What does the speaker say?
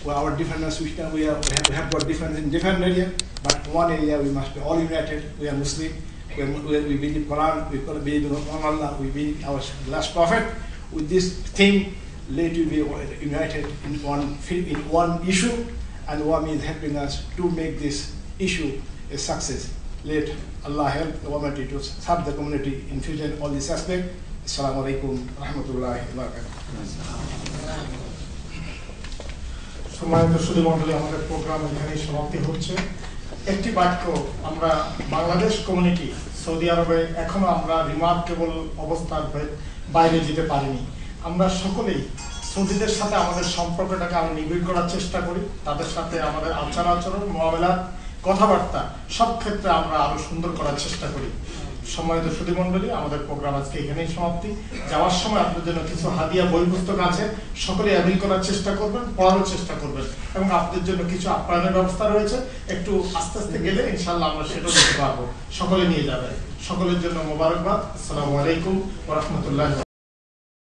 our differences, we have got difference in different area, but one area we must be all united. We are Muslim. We believe Quran. We believe in Allah. We believe our last prophet. With this theme, let you be united in one issue, and Wami is helping us to make this issue a success. Let Allah help the Wami to serve the community in future in all this aspect. Assalamu alaikum wa rahmatullahi wa barakatuh. সম্মানিত সুধী মণ্ডলী, আমাদের programme এখানেই সমাপ্তি হচ্ছে। একটি বাক্য, আমরা Bangladesh community Saudi আরবে এখনো আমরা রিমার্কেবল অবস্থার বাইরে যেতে পারিনি। আমরা সকলেই সৌদিদের সাথে আমাদের সম্পর্কটাকে আরো নিবিড় করার চেষ্টা করি, তাদের সাথে আমাদের আচার আচরণ, মুআমালাত, কথাবার্তা সব ক্ষেত্রে আমরা আরো সুন্দর করার চেষ্টা করি। সম্মানিত সুধী মণ্ডলী, আমাদের প্রোগ্রাম আজকে এখানেই সমাপ্তি। যাওয়ার সময় আপনাদের জন্য কিছু হাদিয়া বই পুস্তক আছে, সকলে অ্যাভেল করার চেষ্টা করবেন, পড়ানোর চেষ্টা করবেন, এবং আপনাদের জন্য কিছু আপ্যায়নের ব্যবস্থা রয়েছে। একটু আস্তে আস্তে গেলে ইনশাআল্লাহ আমরা সেটাও দিতে পারবো। সকলে নিয়ে যাবেন। সকলের জন্য মোবারকবাদ। আসসালামু আলাইকুম ওয়া রাহমাতুল্লাহ।